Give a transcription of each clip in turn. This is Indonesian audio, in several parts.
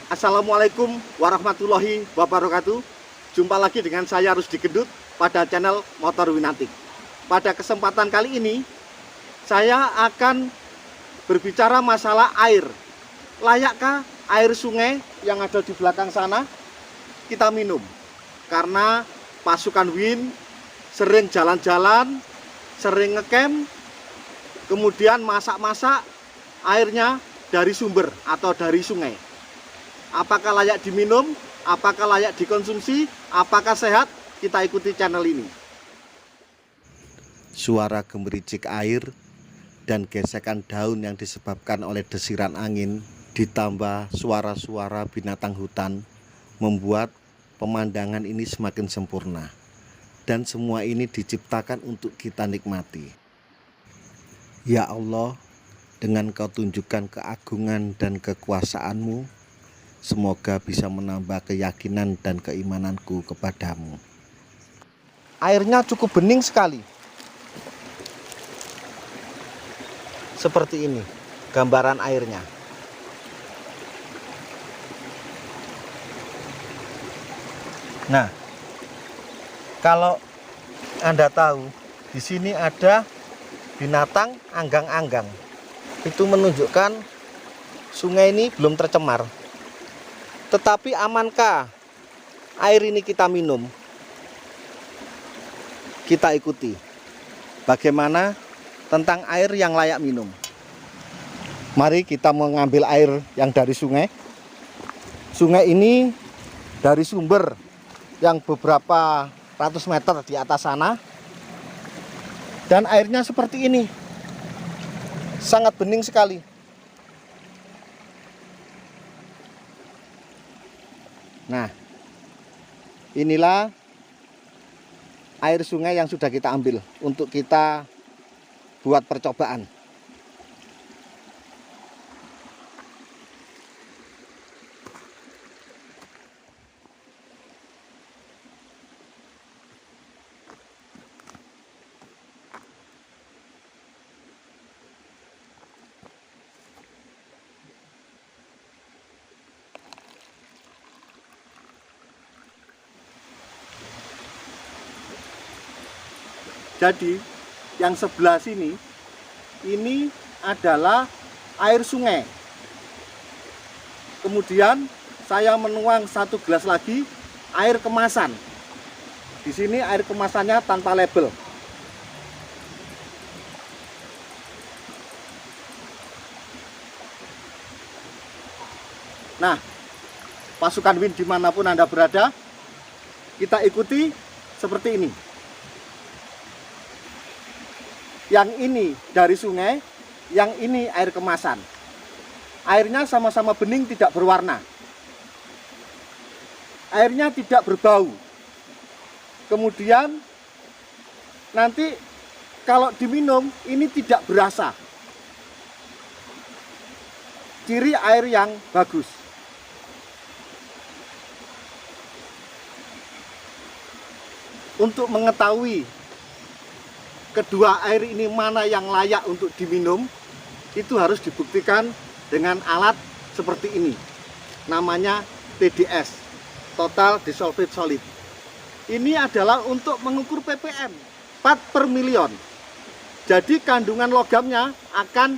Assalamualaikum warahmatullahi wabarakatuh. Jumpa lagi dengan saya Rusdi Gendut pada channel Motor Winantik. Pada kesempatan kali ini saya akan berbicara masalah air. Layakkah air sungai yang ada di belakang sana kita minum? Karena pasukan Win sering jalan-jalan, sering ngecamp, kemudian masak-masak airnya dari sumber atau dari sungai. Apakah layak diminum? Apakah layak dikonsumsi? Apakah sehat? Kita ikuti channel ini. Suara gemericik air dan gesekan daun yang disebabkan oleh desiran angin ditambah suara-suara binatang hutan membuat pemandangan ini semakin sempurna. Dan semua ini diciptakan untuk kita nikmati. Ya Allah, dengan Kau tunjukkan keagungan dan kekuasaan-Mu, semoga bisa menambah keyakinan dan keimananku kepadamu. Airnya cukup bening sekali. Seperti ini gambaran airnya. Nah, kalau Anda tahu, di sini ada binatang anggang-anggang. Itu menunjukkan sungai ini belum tercemar. Tetapi amankah air ini kita minum? Kita ikuti bagaimana tentang air yang layak minum. Mari kita mengambil air yang dari sungai. Sungai ini dari sumber yang beberapa ratus meter di atas sana. Dan airnya seperti ini. Sangat bening sekali. Nah, inilah air sungai yang sudah kita ambil untuk kita buat percobaan. Jadi yang sebelah sini ini adalah air sungai. Kemudian saya menuang satu gelas lagi air kemasan. Di sini air kemasannya tanpa label. Nah, pasukan Win dimanapun Anda berada, kita ikuti seperti ini. Yang ini dari sungai, yang ini air kemasan. Airnya sama-sama bening, tidak berwarna. Airnya tidak berbau. Kemudian nanti kalau diminum ini tidak berasa. Ciri air yang bagus. Untuk mengetahui kedua air ini mana yang layak untuk diminum, itu harus dibuktikan dengan alat seperti ini. Namanya TDS, Total Dissolved Solid. Ini adalah untuk mengukur ppm, part per million. Jadi kandungan logamnya akan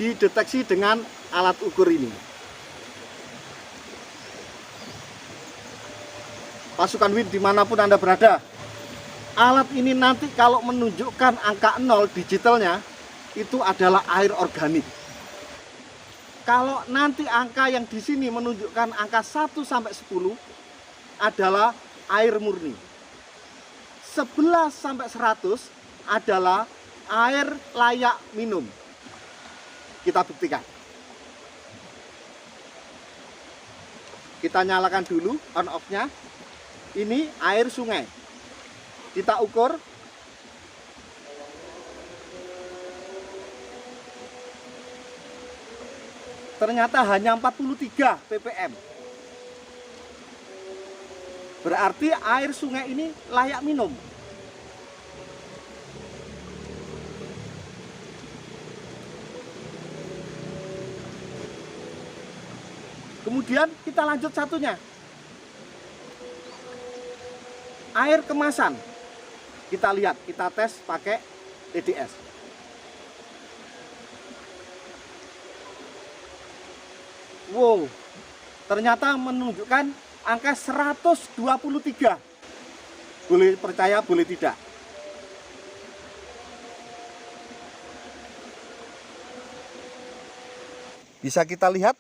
dideteksi dengan alat ukur ini. Pasukan Win dimanapun Anda berada, alat ini nanti kalau menunjukkan angka 0 digitalnya, itu adalah air organik. Kalau nanti angka yang di sini menunjukkan angka 1 sampai 10 adalah air murni. 11 sampai 100 adalah air layak minum. Kita buktikan. Kita nyalakan dulu on off-nya. Ini air sungai. Kita ukur. Ternyata hanya 43 ppm. Berarti air sungai ini layak minum. Kemudian kita lanjut satunya. Air kemasan. Kita lihat, kita tes pakai TDS. Wow, ternyata menunjukkan angka 123. Boleh percaya, boleh tidak. Bisa kita lihat,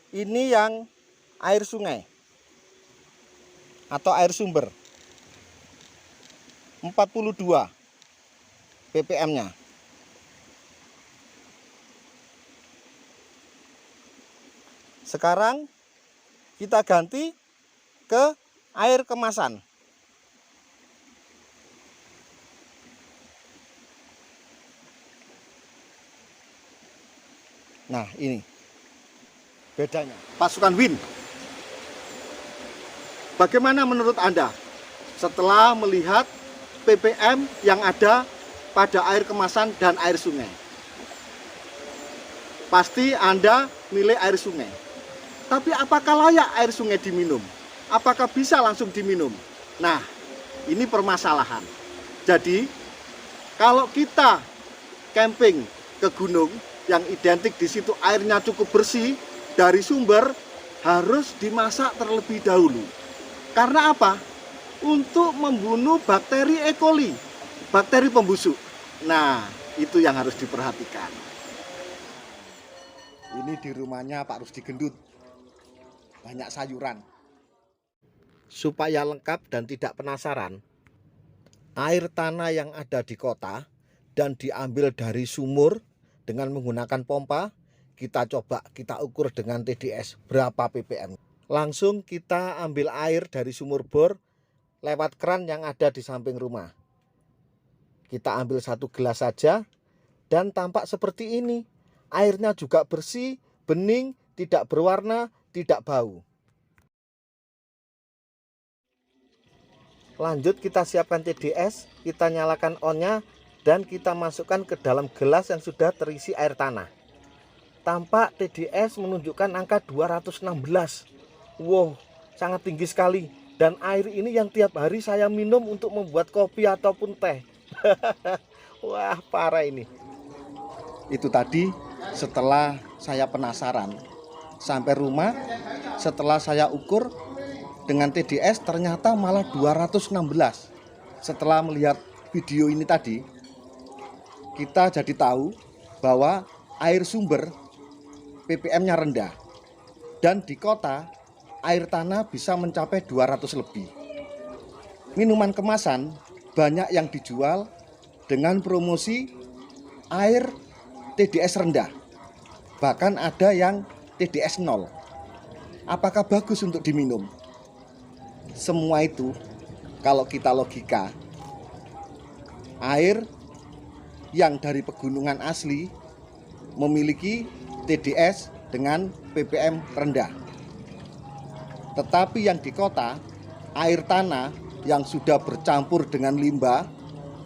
ini yang air sungai atau air sumber. 42 ppm-nya. Sekarang kita ganti ke air kemasan. Nah, ini bedanya. Pasukan WIN, bagaimana menurut Anda setelah melihat ppm yang ada pada air kemasan dan air sungai? Pasti Anda milih air sungai. Tapi apakah layak air sungai diminum? Apakah bisa langsung diminum? Nah, ini permasalahan. Jadi, kalau kita camping ke gunung yang identik di situ airnya cukup bersih dari sumber, harus dimasak terlebih dahulu. Karena apa? Untuk membunuh bakteri E. coli, bakteri pembusuk. Nah, itu yang harus diperhatikan. Ini di rumahnya Pak Rusdi Gendut. Banyak sayuran. Supaya lengkap dan tidak penasaran, air tanah yang ada di kota dan diambil dari sumur dengan menggunakan pompa, kita coba, kita ukur dengan TDS berapa ppm. Langsung kita ambil air dari sumur bor lewat keran yang ada di samping rumah. Kita ambil 1 gelas saja dan tampak seperti ini. Airnya juga bersih, bening, tidak berwarna, tidak bau. Lanjut kita siapkan TDS, kita nyalakan on-nya dan kita masukkan ke dalam gelas yang sudah terisi air tanah. Tampak TDS menunjukkan angka 216. Wow, sangat tinggi sekali. Dan air ini yang tiap hari saya minum untuk membuat kopi ataupun teh. Wah, parah ini. Itu tadi setelah saya penasaran. Sampai rumah, setelah saya ukur dengan TDS ternyata malah 216. Setelah melihat video ini tadi, kita jadi tahu bahwa air sumber ppm-nya rendah. Dan di kota, air tanah bisa mencapai 200 lebih. Minuman kemasan banyak yang dijual dengan promosi air TDS rendah. Bahkan ada yang TDS 0. Apakah bagus untuk diminum? Semua itu kalau kita logika, air yang dari pegunungan asli memiliki TDS dengan ppm rendah. Tetapi yang di kota, air tanah yang sudah bercampur dengan limbah,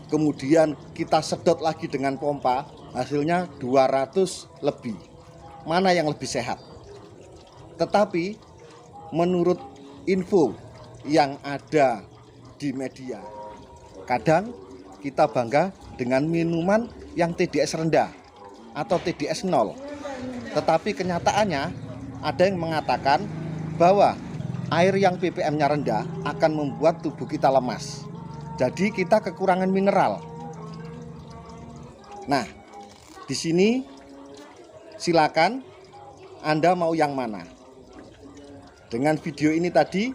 kemudian kita sedot lagi dengan pompa, hasilnya 200 lebih. Mana yang lebih sehat? Tetapi menurut info yang ada di media, kadang kita bangga dengan minuman yang TDS rendah atau TDS 0. Tetapi kenyataannya ada yang mengatakan bahwa air yang ppm-nya rendah akan membuat tubuh kita lemas. Jadi kita kekurangan mineral. Nah, di sini silakan Anda mau yang mana. Dengan video ini tadi,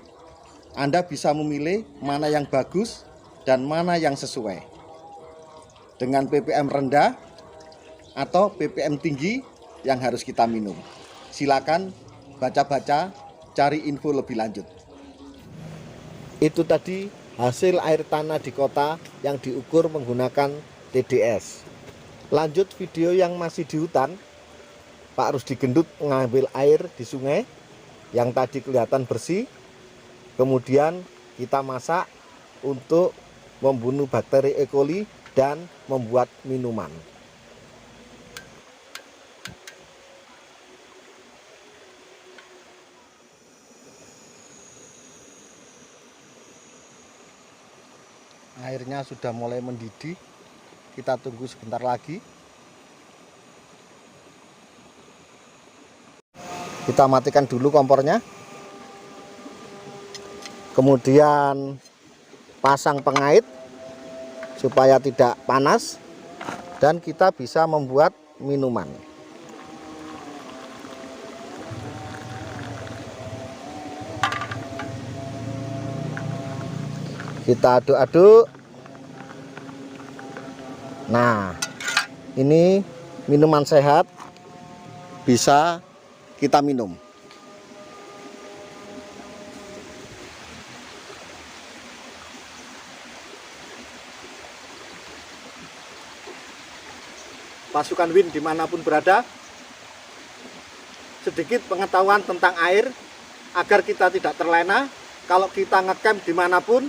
Anda bisa memilih mana yang bagus dan mana yang sesuai. Dengan ppm rendah atau ppm tinggi yang harus kita minum. Silakan baca-baca, cari info lebih lanjut. Itu tadi hasil air tanah di kota yang diukur menggunakan TDS. Lanjut video yang masih di hutan. Pak Rusdi Gendut mengambil air di sungai yang tadi kelihatan bersih. Kemudian kita masak untuk membunuh bakteri E. coli dan membuat minuman. airnya sudah mulai mendidih. Kita tunggu sebentar lagi. Kita matikan dulu kompornya. Kemudian pasang pengait supaya tidak panas, dan kita bisa membuat minuman. Kita aduk-aduk. Nah, ini minuman sehat, bisa kita minum. Pasukan WIN dimanapun berada, sedikit pengetahuan tentang air agar kita tidak terlena. Kalau kita ngecamp dimanapun,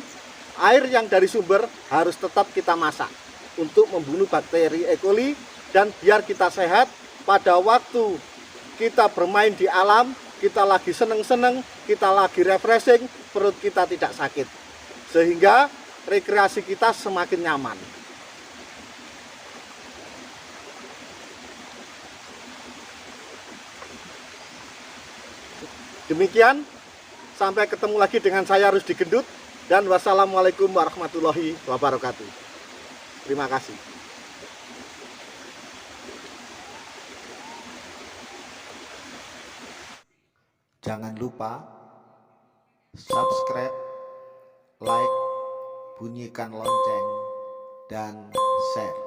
air yang dari sumber harus tetap kita masak untuk membunuh bakteri E. coli, dan biar kita sehat pada waktu kita bermain di alam, kita lagi seneng-seneng, kita lagi refreshing, perut kita tidak sakit, sehingga rekreasi kita semakin nyaman. Demikian, sampai ketemu lagi dengan saya Rusdi Gendut, dan wassalamualaikum warahmatullahi wabarakatuh. Terima kasih. Jangan lupa subscribe, like, bunyikan lonceng, dan share.